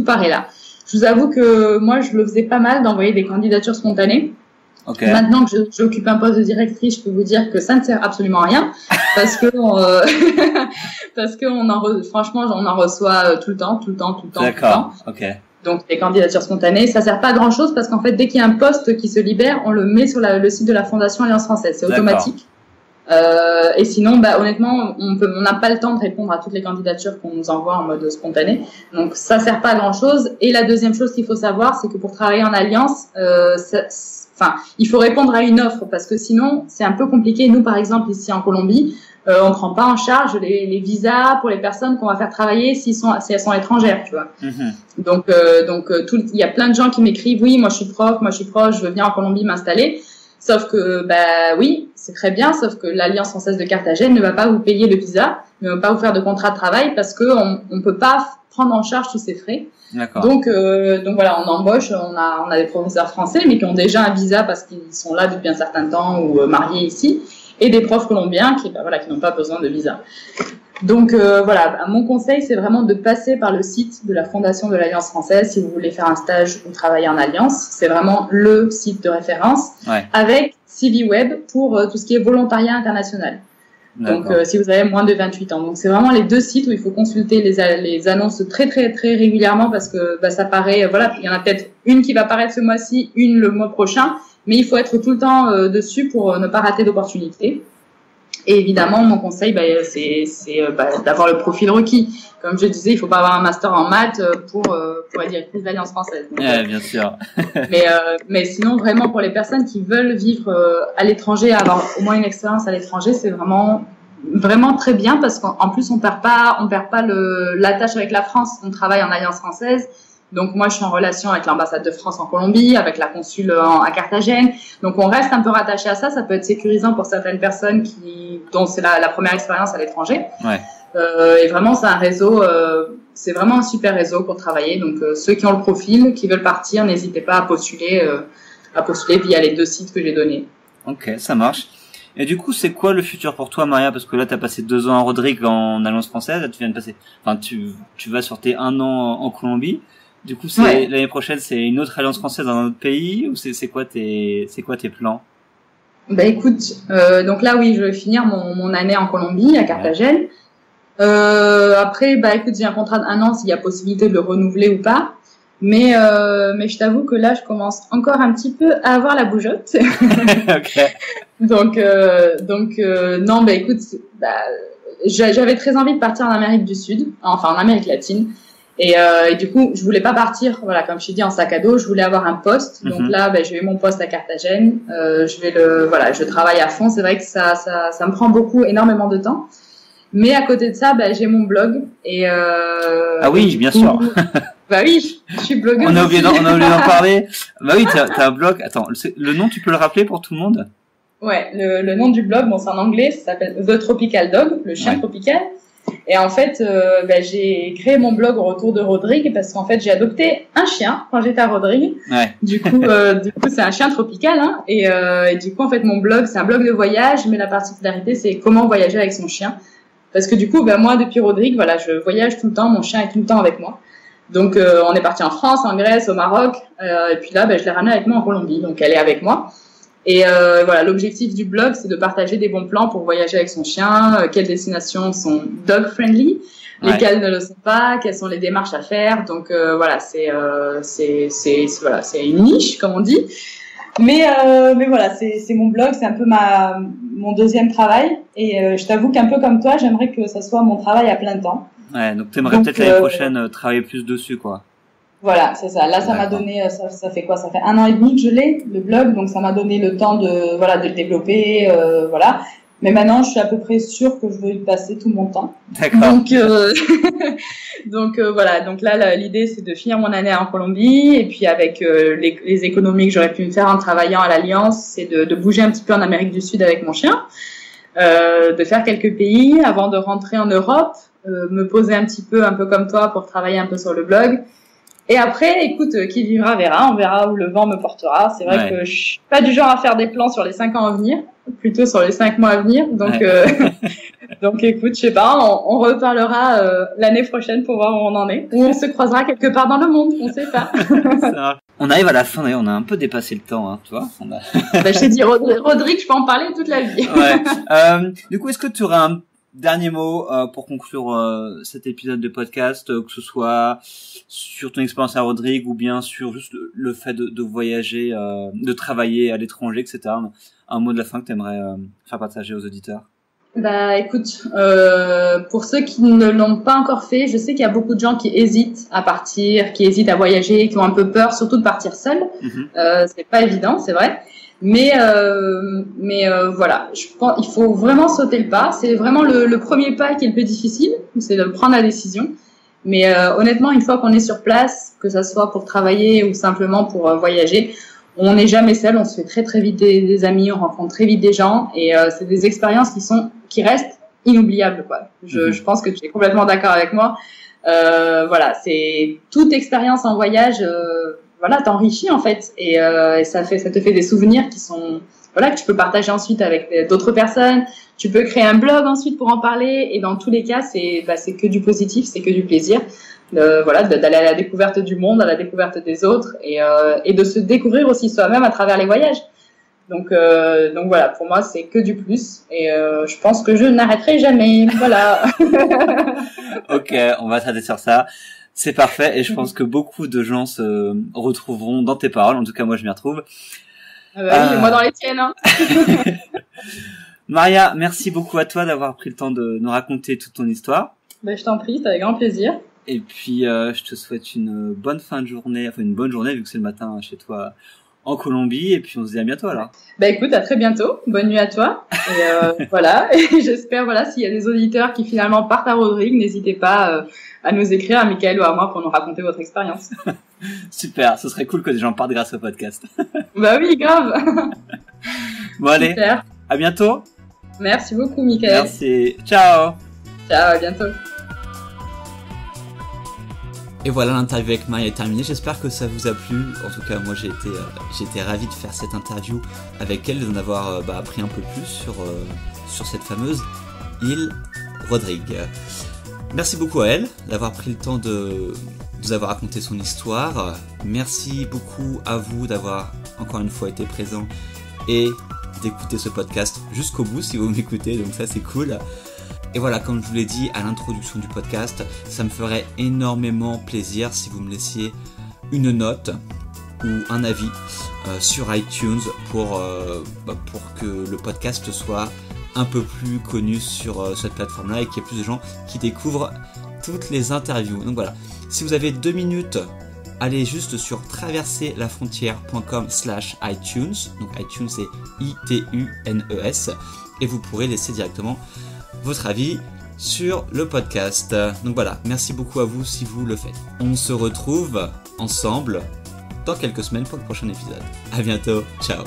pareil là. Je vous avoue que moi je le faisais pas mal d'envoyer des candidatures spontanées. Okay. Maintenant que j'occupe un poste de directrice, je peux vous dire que ça ne sert absolument à rien parce que franchement on en reçoit tout le temps. D'accord. Ok. Donc les candidatures spontanées, ça sert pas à grand chose parce qu'en fait dès qu'il y a un poste qui se libère, on le met sur le site de la Fondation Alliance Française, c'est automatique. Et sinon, honnêtement, on n'a pas le temps de répondre à toutes les candidatures qu'on nous envoie en mode spontané. Donc, ça sert pas à grand chose. Et la deuxième chose qu'il faut savoir, c'est que pour travailler en alliance, il faut répondre à une offre parce que sinon, c'est un peu compliqué. Nous, par exemple, ici en Colombie, on prend pas en charge les visas pour les personnes qu'on va faire travailler si elles sont étrangères, tu vois. Mm-hmm. Donc, il y a plein de gens qui m'écrivent, oui, moi je suis prof, je veux venir en Colombie m'installer. Sauf que, oui, c'est très bien, sauf que l'Alliance française de Carthagène ne va pas vous payer le visa, ne va pas vous faire de contrat de travail parce que on peut pas prendre en charge tous ces frais. D'accord. Donc voilà, on embauche, on a des professeurs français, mais qui ont déjà un visa parce qu'ils sont là depuis un certain temps ou mariés ici, et des profs colombiens qui n'ont pas besoin de visa. Donc mon conseil, c'est vraiment de passer par le site de la Fondation de l'Alliance française si vous voulez faire un stage ou travailler en alliance. C'est vraiment le site de référence avec CV Web pour tout ce qui est volontariat international. Donc si vous avez moins de 28 ans. Donc c'est vraiment les deux sites où il faut consulter les annonces très très très régulièrement parce que ça paraît, il y en a peut-être une qui va paraître ce mois-ci, une le mois prochain, mais il faut être tout le temps dessus pour ne pas rater d'opportunités. Et évidemment, mon conseil, c'est d'avoir le profil requis. Comme je disais, il faut pas avoir un master en maths pour être directrice d'Alliance française. Donc, bien sûr. mais sinon, vraiment, pour les personnes qui veulent vivre à l'étranger, avoir au moins une expérience à l'étranger, c'est vraiment très bien parce qu'en plus, on perd pas l'attache avec la France. On travaille en Alliance française. Donc moi, je suis en relation avec l'ambassade de France en Colombie, avec la consule à Carthagène. Donc on reste un peu rattaché à ça. Ça peut être sécurisant pour certaines personnes dont c'est la première expérience à l'étranger. Ouais. Et vraiment, c'est un réseau, c'est vraiment un super réseau pour travailler. Donc ceux qui ont le profil, qui veulent partir, n'hésitez pas à postuler via les deux sites que j'ai donnés. Ok, ça marche. Et du coup, c'est quoi le futur pour toi, Maria? Parce que là, t'as passé 2 ans à Rodrigue en Alliance française. Là, tu viens de passer, tu vas sur tes 1 an en Colombie. Du coup, l'année prochaine, c'est une autre alliance française dans un autre pays ou c'est quoi tes plans? Bah écoute, donc là oui, je vais finir mon année en Colombie, à Carthagène. Après, bah écoute, j'ai un contrat d'1 an s'il y a possibilité de le renouveler ou pas. Mais je t'avoue que là, je commence encore un petit peu à avoir la bougeotte. Ok. Donc non, bah écoute, j'avais très envie de partir en Amérique du Sud, enfin en Amérique latine. Et du coup, je voulais pas partir, voilà, comme je t'ai dit, en sac à dos. Je voulais avoir un poste. Donc là, j'ai eu mon poste à Carthagène. Je travaille à fond. C'est vrai que ça me prend énormément de temps. Mais à côté de ça, j'ai mon blog. Ah oui, bien sûr. Bah oui, je suis blogueuse. On a oublié d'en parler. Bah oui, t'as un blog. Attends, le nom, tu peux le rappeler pour tout le monde? Ouais, le nom du blog, bon, c'est en anglais, ça s'appelle The Tropical Dog, le chien tropical. Et en fait, j'ai créé mon blog au retour de Rodrigue parce qu'en fait, j'ai adopté un chien quand j'étais à Rodrigue. Ouais. Du coup, c'est un chien tropical, hein. Et du coup, en fait, mon blog, c'est un blog de voyage, mais la particularité, c'est comment voyager avec son chien. Parce que du coup, moi, depuis Rodrigue, voilà, je voyage tout le temps, mon chien est tout le temps avec moi. Donc, on est parti en France, en Grèce, au Maroc, et puis là, je l'ai ramenée avec moi en Colombie, donc elle est avec moi. Et voilà, l'objectif du blog, c'est de partager des bons plans pour voyager avec son chien, quelles destinations sont dog-friendly, lesquelles ne le sont pas, quelles sont les démarches à faire. Donc voilà, c'est une niche, comme on dit. Mais voilà, c'est mon blog, c'est un peu mon deuxième travail. Et je t'avoue qu'un peu comme toi, j'aimerais que ça soit mon travail à plein temps. Ouais, donc t'aimerais peut-être l'année prochaine travailler plus dessus, quoi. Voilà, c'est ça. Là, ça m'a donné, ça fait quoi? Ça fait 1 an et demi que je l'ai, le blog, donc ça m'a donné le temps de le développer, voilà. Mais maintenant, je suis à peu près sûre que je veux y passer tout mon temps. D'accord. Donc, voilà. Donc là, l'idée, c'est de finir mon année en Colombie, et puis avec les économies que j'aurais pu me faire en travaillant à l'Alliance, c'est de bouger un petit peu en Amérique du Sud avec mon chien, de faire quelques pays avant de rentrer en Europe, me poser un peu comme toi, pour travailler un peu sur le blog. Et après, écoute, qui vivra verra, on verra où le vent me portera. C'est vrai que je suis pas du genre à faire des plans sur les 5 ans à venir, plutôt sur les 5 mois à venir. Donc, donc écoute, je sais pas, on reparlera l'année prochaine pour voir où on en est. Ou on se croisera quelque part dans le monde, on sait pas. On arrive à la fin, on a un peu dépassé le temps, hein, tu vois. Je t'ai dit, Rodrigue, je peux en parler toute la vie. Ouais. Du coup, est-ce que tu aurais un dernier mot pour conclure cet épisode de podcast, que ce soit sur ton expérience à Rodrigue ou bien sur juste le fait de voyager, de travailler à l'étranger, etc. Un mot de la fin que tu aimerais faire partager aux auditeurs? Écoute, pour ceux qui ne l'ont pas encore fait, je sais qu'il y a beaucoup de gens qui hésitent à partir, qui hésitent à voyager, qui ont un peu peur, surtout de partir seul. C'est pas évident, c'est vrai. Mais voilà, je pense il faut vraiment sauter le pas. C'est vraiment le premier pas qui est le plus difficile, c'est de prendre la décision. Mais honnêtement, une fois qu'on est sur place, que ça soit pour travailler ou simplement pour voyager, on n'est jamais seul. On se fait très très vite des amis, on rencontre très vite des gens, et c'est des expériences qui restent inoubliables, quoi. Je pense que tu es complètement d'accord avec moi. Voilà, c'est toute expérience en voyage. Voilà, t'enrichis en fait, et ça te fait des souvenirs qui sont, voilà, que tu peux partager ensuite avec d'autres personnes. Tu peux créer un blog ensuite pour en parler, et dans tous les cas, c'est que du positif, c'est que du plaisir. Voilà, d'aller à la découverte du monde, à la découverte des autres, et de se découvrir aussi soi-même à travers les voyages. Donc voilà, pour moi, c'est que du plus, et je pense que je n'arrêterai jamais. Voilà. Ok, on va s'arrêter sur ça. C'est parfait, et je pense que beaucoup de gens se retrouveront dans tes paroles. En tout cas, moi, je m'y retrouve. Oui, moi dans les tiennes, hein. Maria, merci beaucoup à toi d'avoir pris le temps de nous raconter toute ton histoire. Je t'en prie, c'est avec grand plaisir. Et puis, je te souhaite une bonne fin de journée, enfin une bonne journée, vu que c'est le matin chez toi en Colombie, et puis on se dit à bientôt alors. Écoute, à très bientôt. Bonne nuit à toi. Et voilà. Et j'espère, voilà, s'il y a des auditeurs qui finalement partent à Rodrigue, n'hésitez pas à nous écrire, à Michael ou à moi, pour nous raconter votre expérience. Super, ce serait cool que des gens partent grâce au podcast. Oui, grave. Bon, allez. Super. À bientôt. Merci beaucoup, Michael. Merci. Ciao. Ciao, à bientôt. Et voilà, l'interview avec Maria est terminée. J'espère que ça vous a plu. En tout cas, moi, j'ai été ravi de faire cette interview avec elle, d'en avoir appris un peu plus sur cette fameuse île Rodrigue. Merci beaucoup à elle d'avoir pris le temps de nous avoir raconté son histoire. Merci beaucoup à vous d'avoir encore une fois été présents et d'écouter ce podcast jusqu'au bout si vous m'écoutez, donc ça c'est cool. Et voilà, comme je vous l'ai dit à l'introduction du podcast, ça me ferait énormément plaisir si vous me laissiez une note ou un avis sur iTunes pour que le podcast soit un peu plus connu sur cette plateforme-là et qu'il y ait plus de gens qui découvrent toutes les interviews. Donc voilà, si vous avez 2 minutes, allez juste sur traverserlafrontière.com/iTunes. Donc iTunes c'est ITUNES et vous pourrez laisser directement votre avis sur le podcast. Donc voilà, merci beaucoup à vous si vous le faites. On se retrouve ensemble dans quelques semaines pour le prochain épisode. À bientôt, ciao.